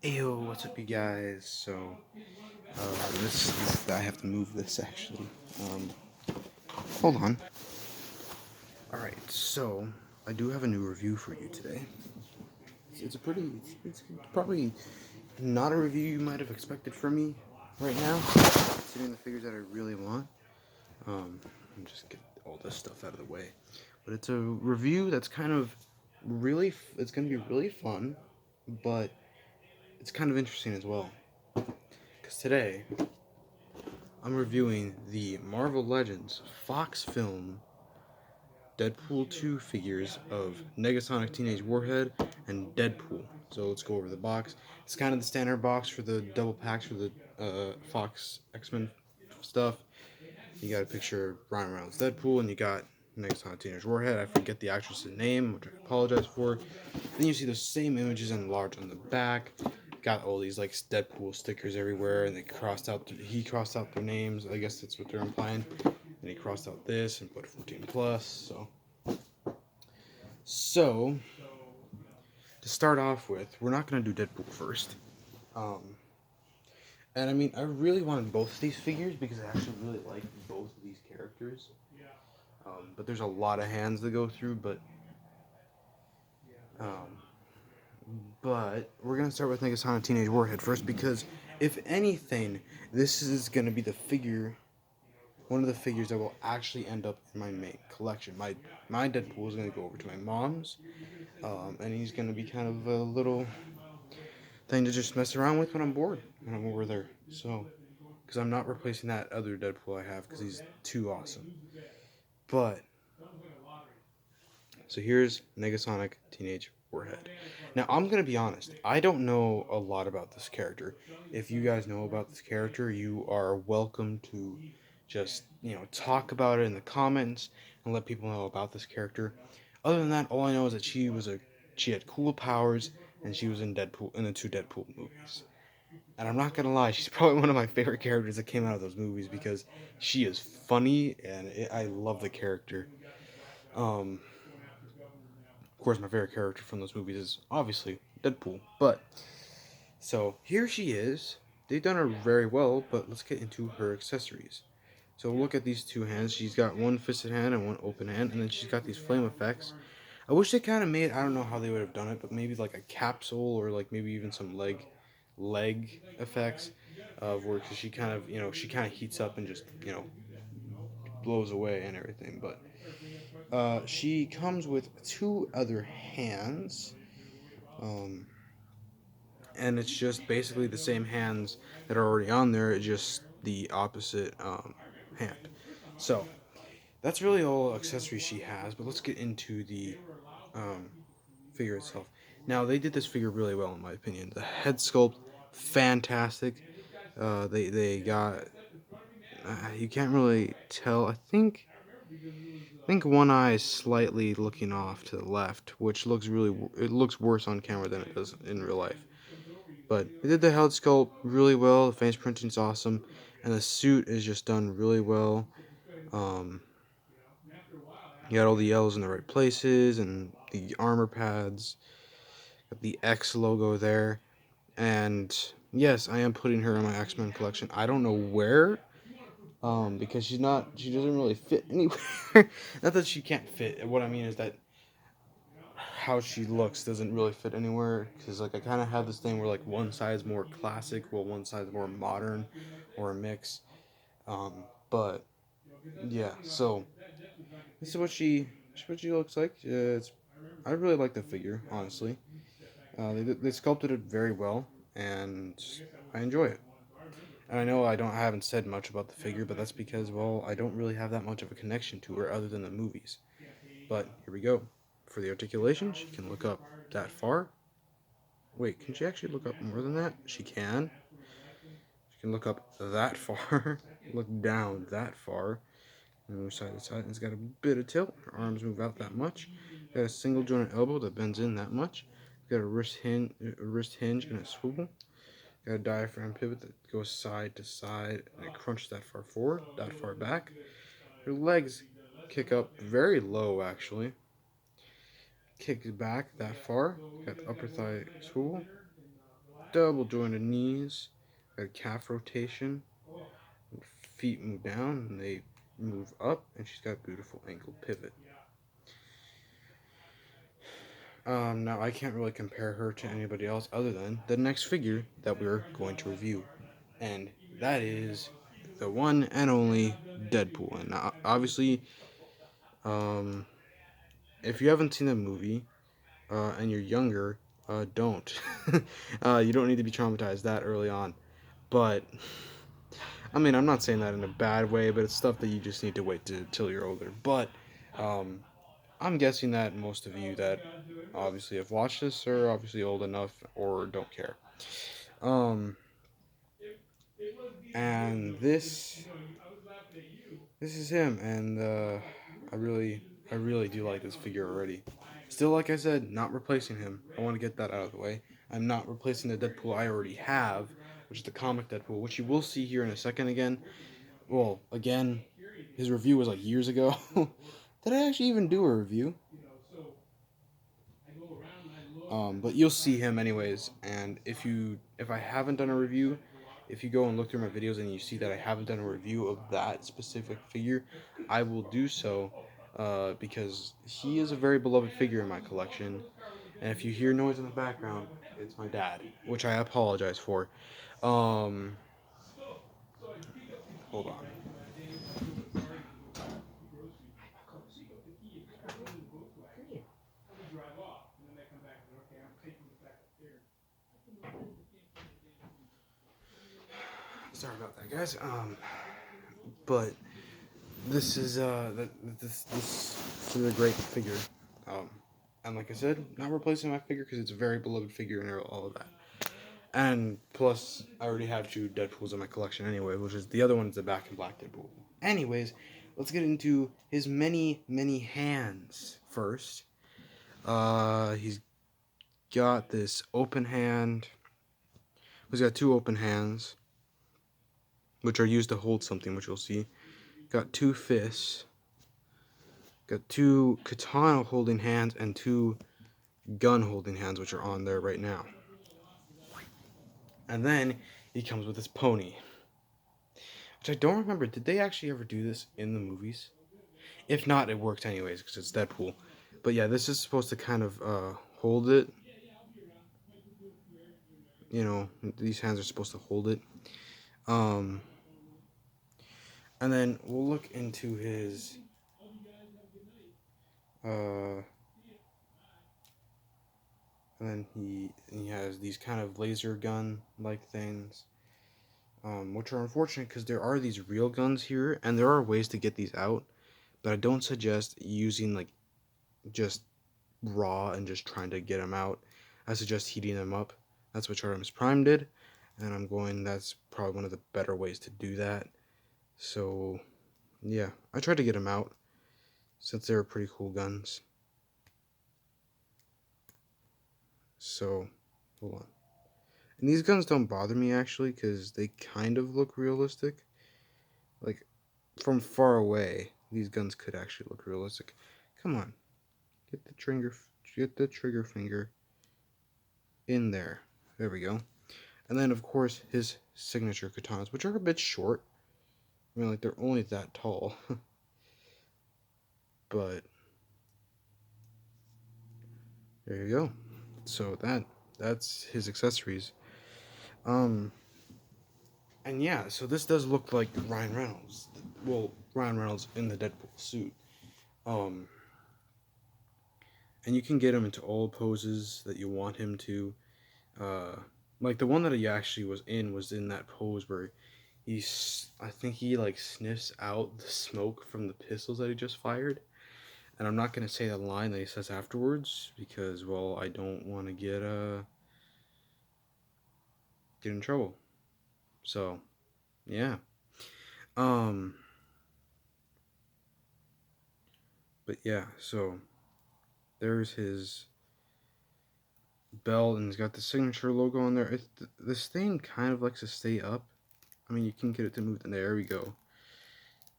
Ayo, what's up, you guys? So, I have to move this actually. Um, Hold on. Alright, so, I do have a new review for you today. It's probably not a review you might have expected from me right now, considering the figures that I really want. Let me just get all this stuff out of the way. But it's a review that's kind of it's gonna be really fun, but it's kind of interesting as well. Because today, I'm reviewing the Marvel Legends Fox film Deadpool 2 figures of Negasonic Teenage Warhead and Deadpool. So let's go over the box. It's kind of the standard box for the double packs for the Fox X-Men stuff. You got a picture of Ryan Reynolds Deadpool, and you got Negasonic Teenage Warhead. I forget the actress's name, which I apologize for. Then you see the same images in large on the back. Got all these like Deadpool stickers everywhere, and he crossed out their names. I guess that's what they're implying. And he crossed out this and put 14 plus. So to start off with, we're not gonna do Deadpool first. Um, and I mean, I really wanted both of these figures because I actually really like both of these characters. But there's a lot of hands to go through. Um, but we're gonna start with Negasonic Teenage Warhead first because, if anything, this is gonna be one of the figures that will actually end up in my main collection. My Deadpool is gonna go over to my mom's, and he's gonna be kind of a little thing to just mess around with when I'm bored when I'm over there. So, because I'm not replacing that other Deadpool I have because he's too awesome. But so here's Negasonic Teenage Warhead. Now I'm gonna be honest. I don't know a lot about this character. If you guys know about this character, you are welcome to just talk about it in the comments and let people know about this character. Other than that, all I know is that she had cool powers and she was in the two Deadpool movies. And I'm not gonna lie, she's probably one of my favorite characters that came out of those movies because she is funny and I love the character. Um, of course, my favorite character from those movies is obviously Deadpool. But so here she is. They've done her very well, but let's get into her accessories. So look at these two hands. She's got one fisted hand and one open hand, and then she's got these flame effects. I wish they kind of made. I don't know how they would have done it, but maybe like a capsule or like maybe even some leg effects of where cause she kind of heats up and just blows away and everything. But she comes with two other hands. Um, and it's just basically the same hands that are already on there, just the opposite hand. So that's really all accessories she has. But let's get into the um, figure itself. Now they did this figure really well in my opinion. The head sculpt, fantastic. They got you can't really tell. I think one eye is slightly looking off to the left, which it looks worse on camera than it does in real life. But they did the head sculpt really well. The face printing's awesome, and the suit is just done really well. Um, you got all the L's in the right places, and the armor pads. Got the X logo there, and yes, I am putting her in my X-Men collection. I don't know where, because she doesn't really fit anywhere. Not that she can't fit. What I mean is that how she looks doesn't really fit anywhere because like I kind of have this thing where like one side's more classic while one side's more modern or a mix. um but yeah, so this is what she looks like. I really like the figure, honestly. They sculpted it very well, and I enjoy it. And I know I haven't said much about the figure, but that's because, well, I don't really have that much of a connection to her other than the movies. But here we go. For the articulation, she can look up that far. Wait, can she actually look up more than that? She can. She can look up that far, look down that far, and move side to side. And it's got a bit of tilt. Her arms move out that much. Got a single jointed elbow that bends in that much. Got a wrist hinge and a swivel. Got a diaphragm pivot that goes side to side and it crunches that far forward, that far back. Her legs kick up very low actually. Kick back that far. Got the upper thigh swivel. double jointed knees, got calf rotation, feet move down and they move up, and she's got beautiful ankle pivot. Now I can't really compare her to anybody else other than the next figure that we're going to review, and that is the one and only Deadpool. And obviously, um, if you haven't seen the movie and you're younger, don't. You don't need to be traumatized that early on. But I mean, I'm not saying that in a bad way, but it's stuff that you just need to wait till you're older. But um, I'm guessing that most of you that obviously have watched this are obviously old enough or don't care. Um, and this is him, and I really do like this figure already. Still, like I said, not replacing him. I want to get that out of the way. I'm not replacing the Deadpool I already have, which is the comic Deadpool, which you will see here in a second again. Well, again, his review was like years ago. Did I actually even do a review? But you'll see him anyways. And if I haven't done a review, if you go and look through my videos and you see that I haven't done a review of that specific figure, I will do so because he is a very beloved figure in my collection. And if you hear noise in the background, it's my dad, which I apologize for. Um, Hold on. Sorry about that, guys. But this is this is a great figure. Um, and like I said, not replacing my figure because it's a very beloved figure and all of that. And plus, I already have two Deadpools in my collection anyway, which is the other one is the Back in Black Deadpool. Anyways, let's get into his many hands first. He's got this open hand. He's got two open hands, which are used to hold something, which you'll see. Got two fists. Got two katana holding hands and two gun holding hands, which are on there right now. And then he comes with his pony, which I don't remember. Did they actually ever do this in the movies? If not, it works anyways because it's Deadpool. But yeah, this is supposed to kind of hold it. You know, these hands are supposed to hold it. Um, and then we'll look into his and then he has these kind of laser gun like things, which are unfortunate because there are these real guns here, and there are ways to get these out, but I don't suggest using like just raw and just trying to get them out. I suggest heating them up. That's what Chartemus Prime did, and that's probably one of the better ways to do that. So yeah, I tried to get them out since they were pretty cool guns. So hold on. And these guns don't bother me actually because they kind of look realistic. Like from far away, these guns could actually look realistic. Come on, get the trigger finger in there. There we go. And then of course his signature katanas, which are a bit short. I mean, like they're only that tall, but there you go. So that's his accessories. Um, and yeah, so this does look like Ryan Reynolds. Well, Ryan Reynolds in the Deadpool suit. Um, and you can get him into all poses that you want him to. Uh, like the one that he actually was in that pose where I think he like sniffs out the smoke from the pistols that he just fired. And I'm not gonna say the line that he says afterwards because, well, I don't want to get in trouble. So, yeah. Um, but yeah, so there's his belt, and he's got the signature logo on there. This thing kind of likes to stay up. I mean, you can get it to move. There we go.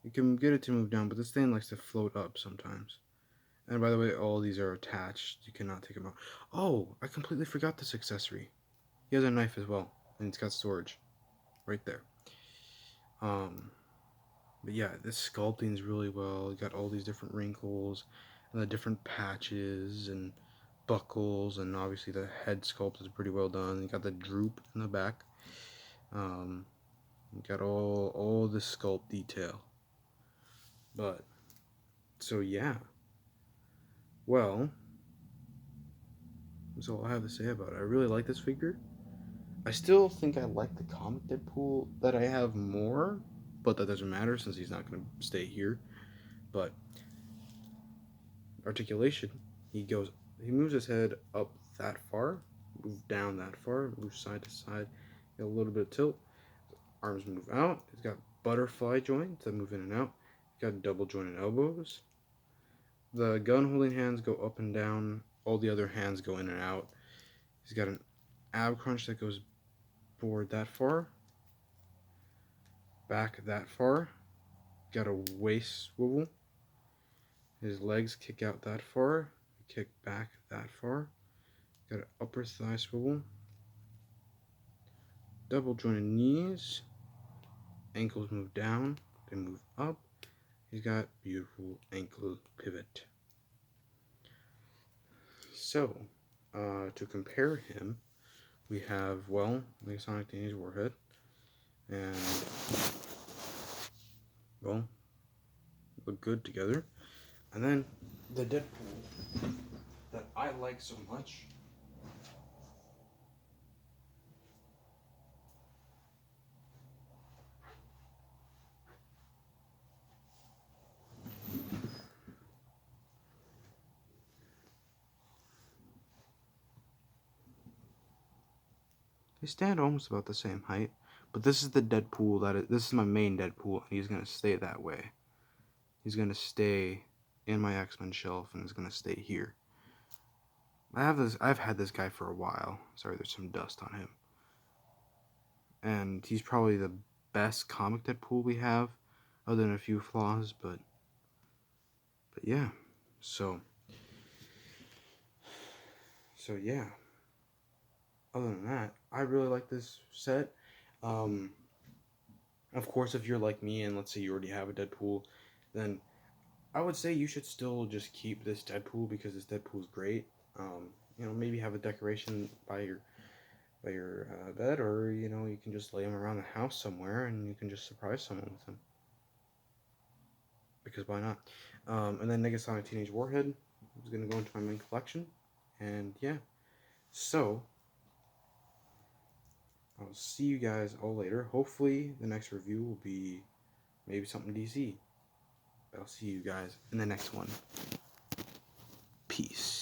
You can get it to move down, but this thing likes to float up sometimes. And by the way, all these are attached. You cannot take them out. Oh, I completely forgot this accessory. He has a knife as well, and it's got storage right there. But yeah, this sculpting's really well. You got all these different wrinkles and the different patches and buckles, and obviously the head sculpt is pretty well done. You got the droop in the back. You got all the sculpt detail. But so yeah, well, that's all I have to say about it. I really like this figure. I still think I like the comic Deadpool that I have more, but that doesn't matter since he's not going to stay here. But articulation, he moves his head up that far, move down that far, move side to side, get a little bit of tilt. Arms move out. He's got butterfly joints that move in and out. He's got double jointed elbows. The gun holding hands go up and down. All the other hands go in and out. He's got an ab crunch that goes forward that far, back that far. Got a waist swivel. His legs kick out that far, kick back that far. Got an upper thigh swivel. Double jointed knees. Ankles move down, they move up. He's got beautiful ankle pivot. So, to compare him, we have, well, Negasonic Teenage Warhead, and, well, look good together. And then the Deadpool that I like so much. They stand almost about the same height, but this is the Deadpool this is my main Deadpool, and he's gonna stay that way. He's gonna stay in my X-Men shelf, and he's gonna stay here. I've had this guy for a while. Sorry, there's some dust on him. And he's probably the best comic Deadpool we have, other than a few flaws, but yeah. So yeah. Other than that, I really like this set. Of course, if you're like me and let's say you already have a Deadpool, then I would say you should still just keep this Deadpool because this Deadpool is great. Maybe have a decoration by your bed, or you can just lay him around the house somewhere, and you can just surprise someone with him. Because why not? And then Negasonic Teenage Warhead is gonna go into my main collection, and yeah. So I'll see you guys all later. Hopefully, the next review will be maybe something DC. I'll see you guys in the next one. Peace.